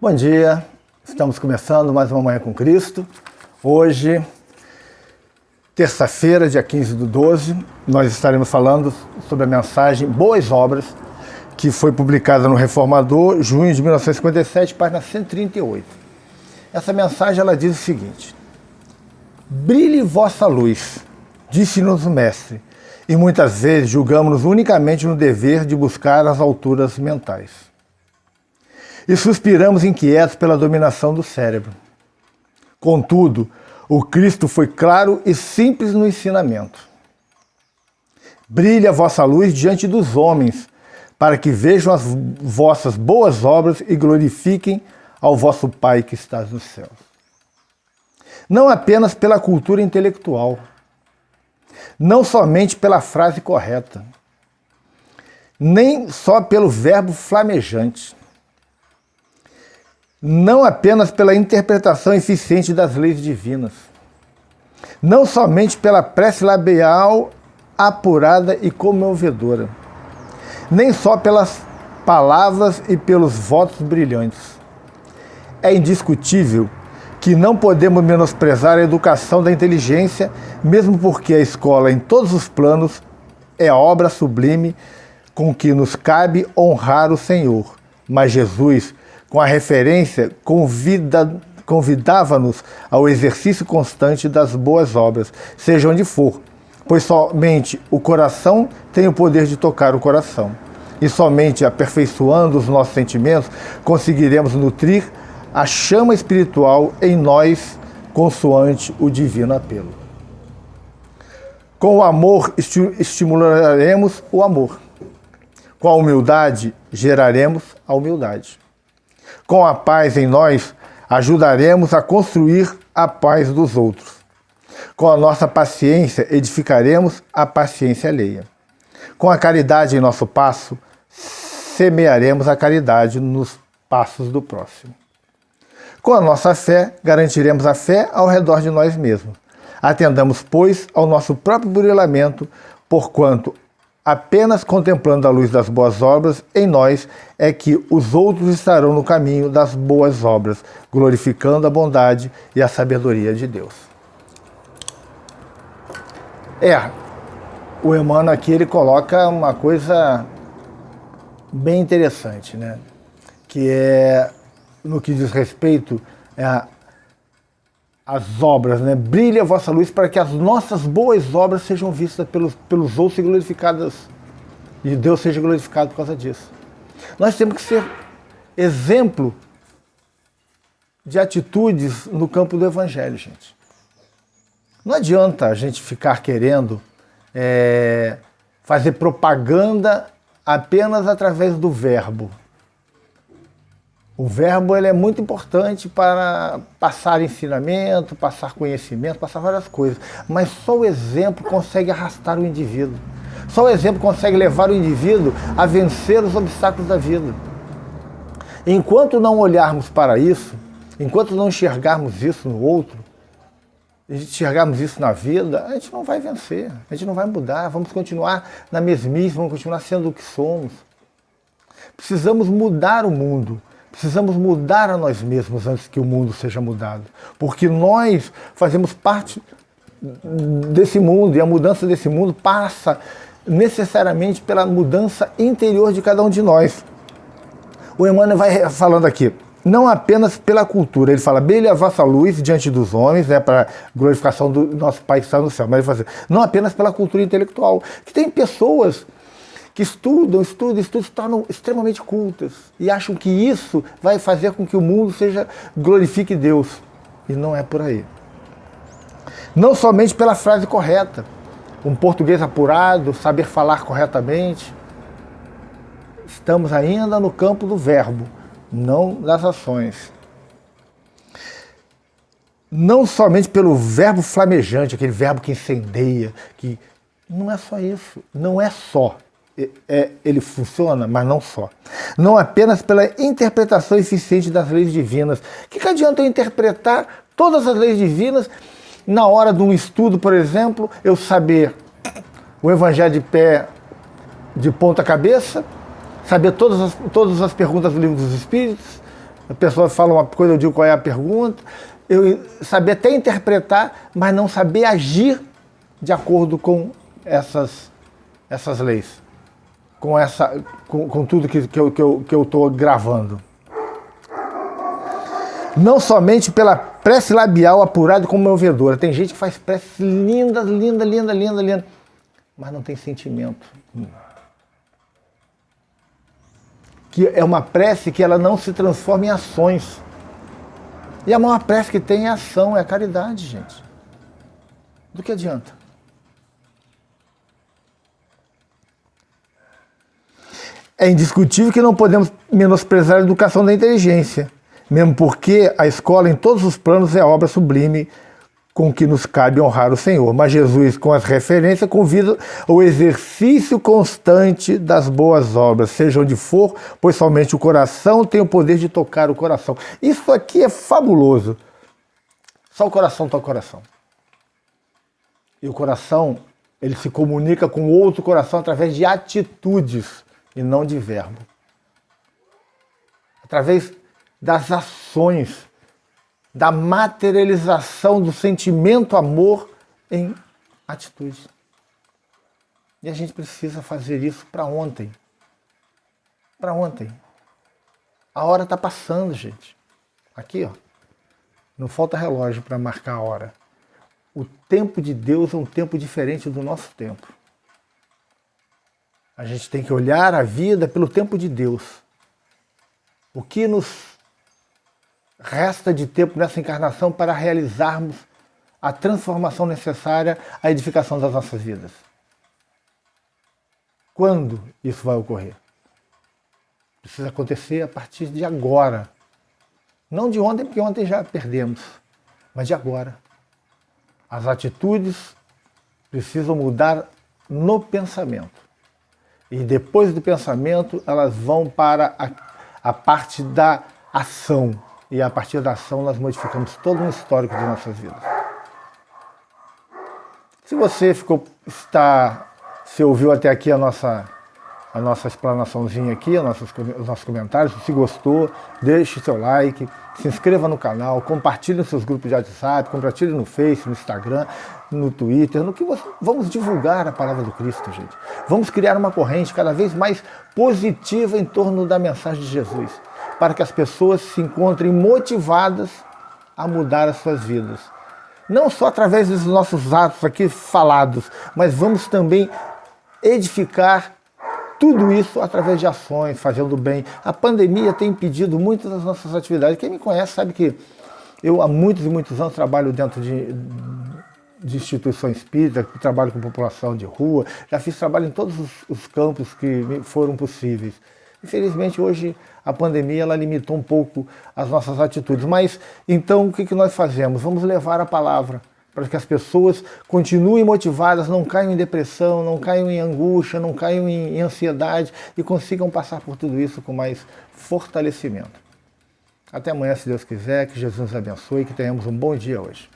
Bom dia, estamos começando mais uma Manhã com Cristo. Hoje, terça-feira, dia 15/12, nós estaremos falando sobre a mensagem Boas Obras, que foi publicada no Reformador, junho de 1957, página 138. Essa mensagem ela diz o seguinte: brilhe vossa luz, disse-nos o Mestre, e muitas vezes julgamos-nos unicamente no dever de buscar as alturas mentais. E suspiramos inquietos pela dominação do cérebro. Contudo, o Cristo foi claro e simples no ensinamento. Brilhe a vossa luz diante dos homens, para que vejam as vossas boas obras e glorifiquem ao vosso Pai que está nos céus. Não apenas pela cultura intelectual, não somente pela frase correta, nem só pelo verbo flamejante, não apenas pela interpretação eficiente das leis divinas, não somente pela prece labial apurada e comovedora, nem só pelas palavras e pelos votos brilhantes. É indiscutível que não podemos menosprezar a educação da inteligência, mesmo porque a escola, em todos os planos, é a obra sublime com que nos cabe honrar o Senhor. Mas Jesus, com a referência, convidava-nos ao exercício constante das boas obras, seja onde for, pois somente o coração tem o poder de tocar o coração. E somente aperfeiçoando os nossos sentimentos conseguiremos nutrir a chama espiritual em nós, consoante o divino apelo. Com o amor estimularemos o amor. Com a humildade geraremos a humildade. Com a paz em nós, ajudaremos a construir a paz dos outros. Com a nossa paciência, edificaremos a paciência alheia. Com a caridade em nosso passo, semearemos a caridade nos passos do próximo. Com a nossa fé, garantiremos a fé ao redor de nós mesmos. Atendamos, pois, ao nosso próprio burilamento, porquanto apenas contemplando a luz das boas obras em nós é que os outros estarão no caminho das boas obras, glorificando a bondade e a sabedoria de Deus. O Emmanuel aqui ele coloca uma coisa bem interessante, né? Que é no que diz respeito às obras, né? Brilhe a vossa luz para que as nossas boas obras sejam vistas pelos outros e glorificadas. E Deus seja glorificado por causa disso. Nós temos que ser exemplo de atitudes no campo do Evangelho, gente. Não adianta a gente ficar querendo fazer propaganda apenas através do verbo. O verbo ele é muito importante para passar ensinamento, passar conhecimento, passar várias coisas. Mas só o exemplo consegue arrastar o indivíduo. Só o exemplo consegue levar o indivíduo a vencer os obstáculos da vida. Enquanto não olharmos para isso, enquanto não enxergarmos isso no outro, enxergarmos isso na vida, a gente não vai vencer, a gente não vai mudar, vamos continuar na mesmice, vamos continuar sendo o que somos. Precisamos mudar o mundo. Precisamos mudar a nós mesmos antes que o mundo seja mudado. Porque nós fazemos parte desse mundo e a mudança desse mundo passa necessariamente pela mudança interior de cada um de nós. O Emmanuel vai falando aqui, não apenas pela cultura, ele fala, brilhe a vossa luz diante dos homens, né, para a glorificação do nosso Pai que está no céu, mas ele fala assim, não apenas pela cultura intelectual, que tem pessoas que estudam, se tornam extremamente cultas e acham que isso vai fazer com que o mundo glorifique Deus. E não é por aí. Não somente pela frase correta, um português apurado, saber falar corretamente. Estamos ainda no campo do verbo, não das ações. Não somente pelo verbo flamejante, aquele verbo que incendeia, que não é só isso, não é só. Ele funciona, mas não só. Não apenas pela interpretação eficiente das leis divinas. O que adianta eu interpretar todas as leis divinas na hora de um estudo, por exemplo, eu saber o Evangelho de pé, de ponta cabeça, saber todas as perguntas do Livro dos Espíritos, A pessoa fala uma coisa, eu digo qual é a pergunta. Eu saber até interpretar, mas não saber agir de acordo com essas leis. Com tudo que eu estou gravando. Não somente pela prece labial apurada como ouvedora. Tem gente que faz preces lindas, mas não tem sentimento. Que é uma prece que ela não se transforma em ações. E a maior prece que tem é a ação, é a caridade, gente. Do que adianta? É indiscutível que não podemos menosprezar a educação da inteligência, mesmo porque a escola, em todos os planos, é a obra sublime com que nos cabe honrar o Senhor. Mas Jesus, com as referências, convida ao exercício constante das boas obras, seja onde for, pois somente o coração tem o poder de tocar o coração. Isso aqui é fabuloso. Só o coração toca o coração. E o coração, ele se comunica com o outro coração através de atitudes e não de verbo. Através das ações, da materialização do sentimento amor em atitude. E a gente precisa fazer isso para ontem. Para ontem. A hora está passando, gente. Aqui, ó. Não falta relógio para marcar a hora. O tempo de Deus é um tempo diferente do nosso tempo. A gente tem que olhar a vida pelo tempo de Deus. O que nos resta de tempo nessa encarnação para realizarmos a transformação necessária à edificação das nossas vidas? Quando isso vai ocorrer? Precisa acontecer a partir de agora. Não de ontem, porque ontem já perdemos, mas de agora. As atitudes precisam mudar no pensamento. E depois do pensamento, elas vão para a parte da ação. E a partir da ação, nós modificamos todo um histórico de nossas vidas. Se você se ouviu até aqui a nossa explanaçãozinha aqui, os nossos comentários, se gostou, deixe seu like, se inscreva no canal, compartilhe nos seus grupos de WhatsApp, compartilhe no Face, no Instagram, no Twitter, vamos divulgar a palavra do Cristo, gente. Vamos criar uma corrente cada vez mais positiva em torno da mensagem de Jesus, para que as pessoas se encontrem motivadas a mudar as suas vidas. Não só através dos nossos atos aqui falados, mas vamos também edificar tudo isso através de ações, fazendo bem. A pandemia tem impedido muitas das nossas atividades. Quem me conhece sabe que eu há muitos e muitos anos trabalho dentro de instituições espíritas, trabalho com população de rua, já fiz trabalho em todos os campos que me foram possíveis. Infelizmente hoje a pandemia ela limitou um pouco as nossas atitudes, mas então o que nós fazemos? Vamos levar a palavra para que as pessoas continuem motivadas, não caiam em depressão, não caiam em angústia, não caiam em ansiedade e consigam passar por tudo isso com mais fortalecimento. Até amanhã, se Deus quiser, que Jesus nos abençoe e que tenhamos um bom dia hoje.